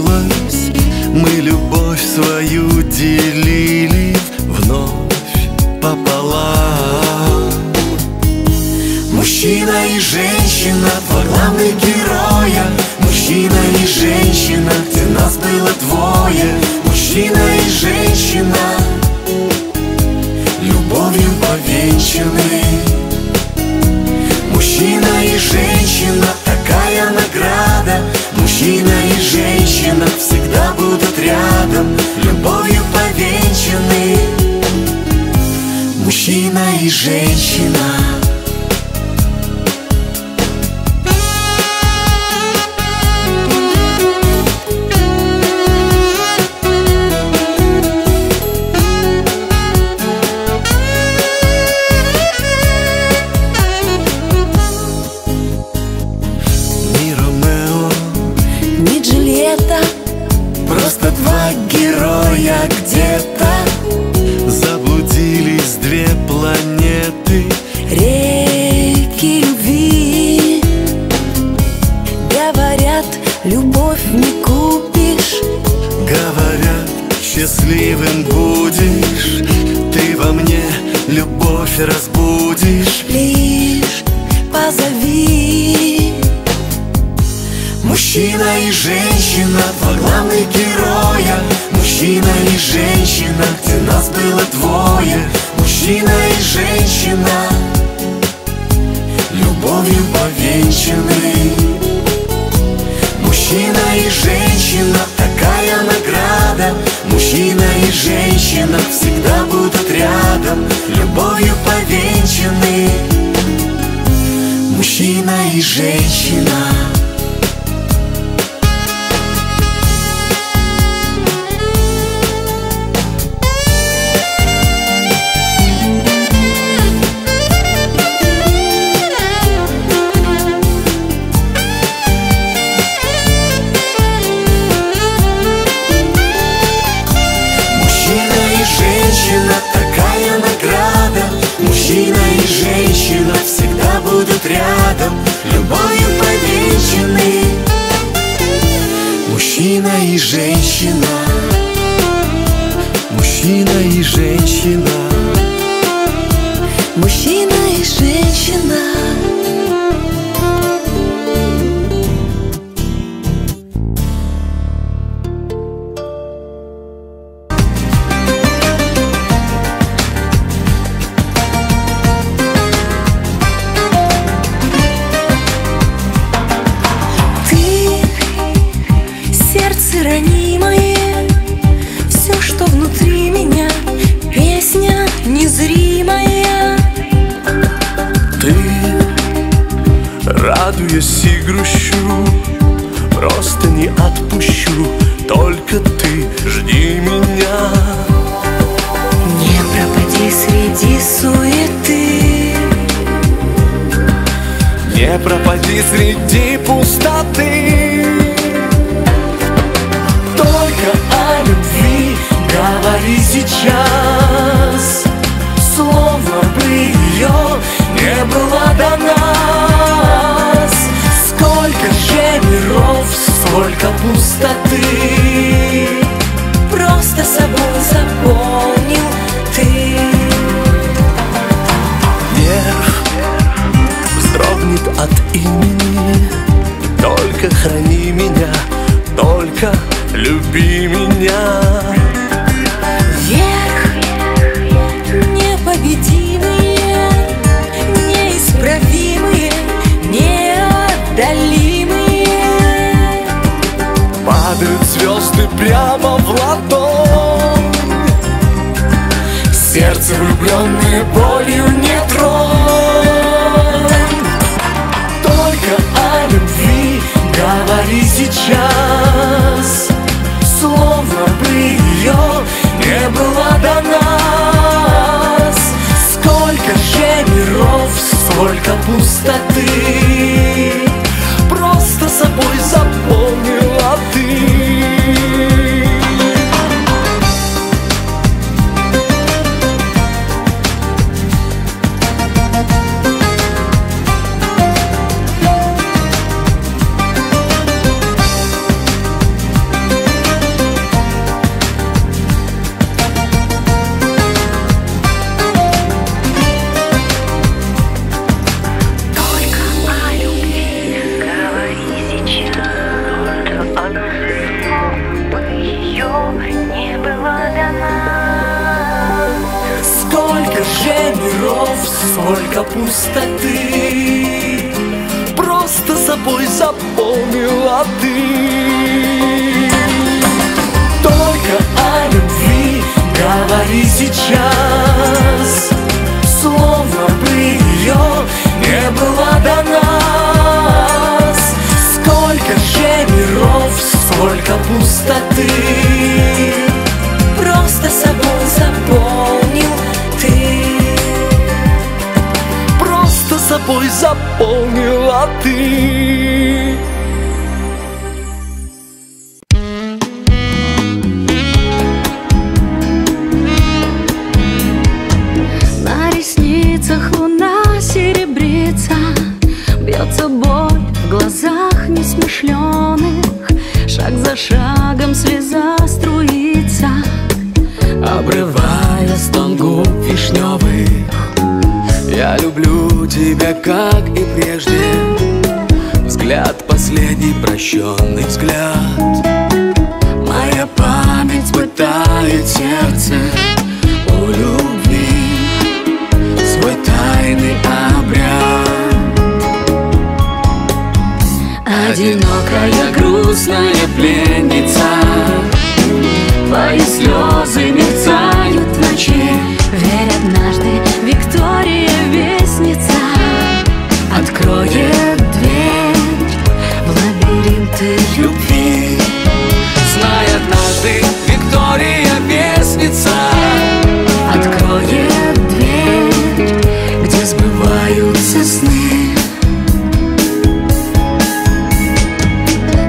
снилось, мы любовь свою делили вновь пополам. Мужчина и женщина, два главных героя. Мужчина и женщина, где нас было двое. Мужчина и женщина, любовью повенчаны. Мужчина и женщина, такая награда. Мужчина и женщина всегда будут рядом, любовью повенчаны. Мужчина и женщина. Просто два героя где-то. Заблудились две планеты. Реки любви. Говорят, любовь не купишь. Говорят, счастливым будешь. Ты во мне любовь разбудишь. Лишь позови. Мужчина и женщина, два главных героя. Мужчина и женщина, где нас было двое. Мужчина и женщина, любовью повенчаны. Мужчина и женщина, такая награда. Мужчина и женщина всегда будут рядом, любовью повенчаны. Мужчина и женщина. Такая награда. Мужчина и женщина всегда будут рядом, любовью повенчаны. Мужчина и женщина. Мужчина и женщина. Мужчина и женщина. Ранимое, все, что внутри меня, песня незримая. Ты, радуясь и грущу, просто не отпущу. Только ты жди меня. Не пропади среди суеты. Не пропади среди пустоты. Только о любви говори сейчас, словно бы ее не было до нас. Сколько же миров, сколько пустоты, просто собой заполнил ты. Нерв вздрогнет от имени. Только храни меня, только люби меня. Вверх непобедимые, неисправимые, неотдалимые. Падают звезды прямо в ладонь. Сердце, влюбленное болью, не тронь. Только о любви говори сейчас, словно бы ее не было до нас. Сколько же миров, сколько пустоты, просто собой заполнила ты. не было до нас. Сколько же миров, сколько пустоты просто собой заполнила ты. Только о любви говори сейчас, словно бы ее не было до нас. Сколько же миров, сколько пустоты Просто собой заполнил ты. просто собой заполнила ты. На ресницах луна серебрится, бьется боль в глазах несмышленых. Шаг за шагом слеза струится, Обрывая стон губ вишневых, я люблю тебя, как и прежде. Взгляд последний, прощенный взгляд. Моя память пытает сердце у любви свой тайный обряд. одинокая грустная пленница, твои слезы мерцают в ночи. Верь, однажды Виктория Вестница откроет дверь в лабиринты Любви, знай, однажды Виктория Вестница откроет дверь, где сбываются сны.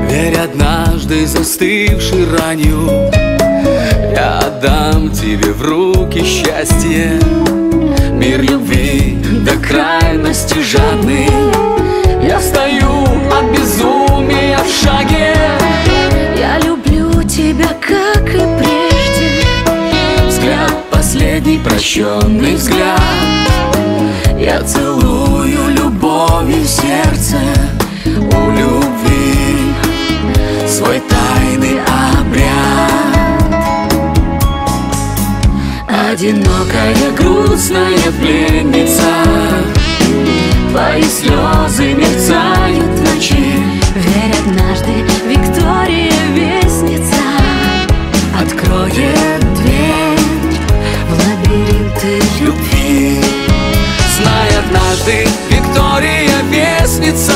Верь, однажды застывший ранью, я отдам тебе в руки счастье. Мир любви до крайности жадный, я стою от безумия в шаге. Я люблю тебя, как и прежде. Взгляд последний, прощенный взгляд. Я целую любовью сердце у любви свой тайный обряд. Одинокая грустная пленница, твои слезы мерцают в ночи. Верь, однажды Виктория Вестница откроет дверь в лабиринты Любви, знай, однажды Виктория Вестница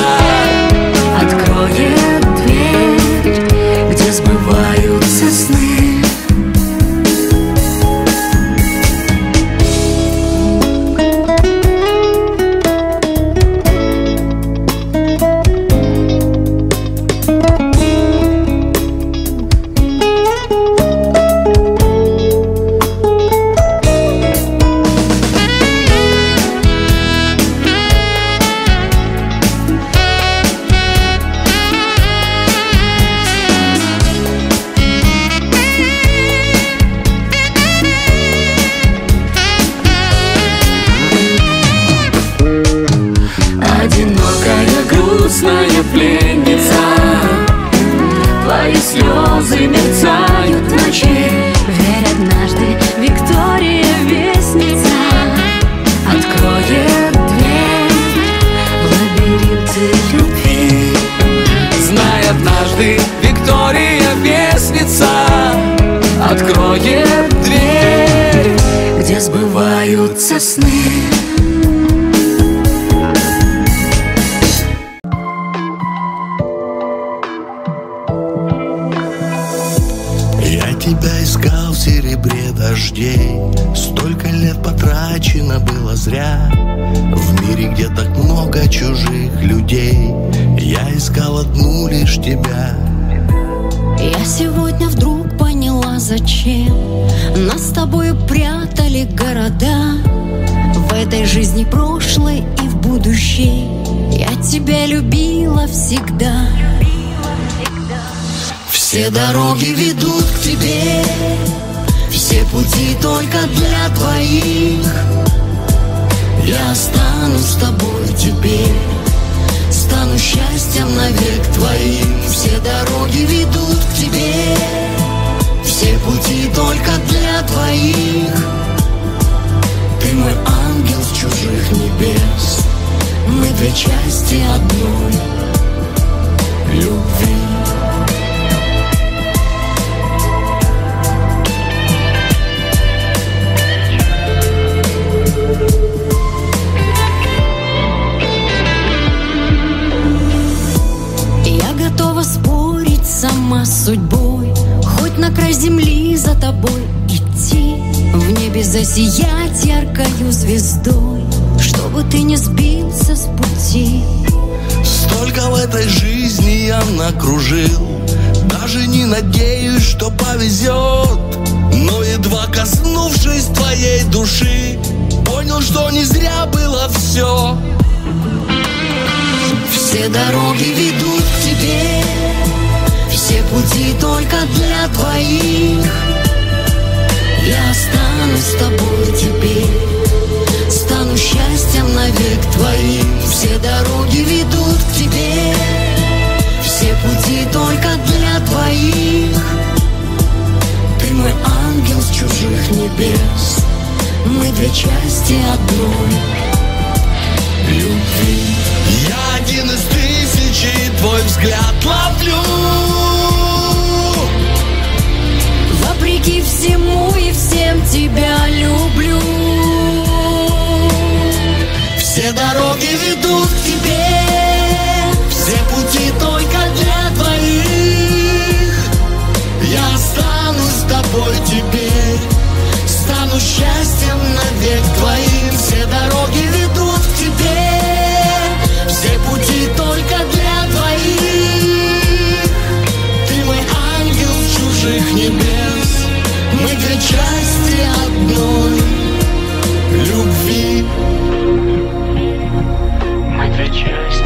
откроет дверь, где сбываются сны. Грустная пленница, твои слезы мерцают в ночи. Верь, однажды Виктория Вестница откроет дверь в лабиринты Любви, знай, однажды Виктория Вестница откроет дверь, где сбываются сны. Тебя искал в серебре дождей, столько лет потрачено было зря. В мире, где так много чужих людей, я искал одну лишь тебя. Я сегодня вдруг поняла, зачем нас с тобою прятали города. В этой жизни прошлой и в будущей я тебя любила всегда. Все дороги ведут к тебе, все пути только для твоих. Я останусь с тобой теперь, стану счастьем навек твоим. Все дороги ведут к тебе, все две части одной любви. Я готова спорить сама с судьбой, хоть на край земли за тобой идти, в небе засиять яркою звездой, чтобы ты не сбился с пути. Столько в этой жизни я накружил, даже не надеюсь, что повезет. Но едва коснувшись твоей души, понял, что не зря было все. Все дороги ведут к тебе, все пути только для твоих. Я останусь с тобой теперь, стану счастьем навек твоим. Все дороги ведут к тебе, все пути только для твоих. Ты мой ангел с чужих небес, мы две части одной любви. Я один из тысячи, твой взгляд ловлю. Вопреки всему и всем тебя люблю. Все дороги ведут к тебе, все пути только для твоих. Я останусь с тобой теперь, стану счастьем навек твоим. Все дороги ведут к тебе, все пути только для твоих. Ты мой ангел с чужих небес, мы две части одной любви. Мы две части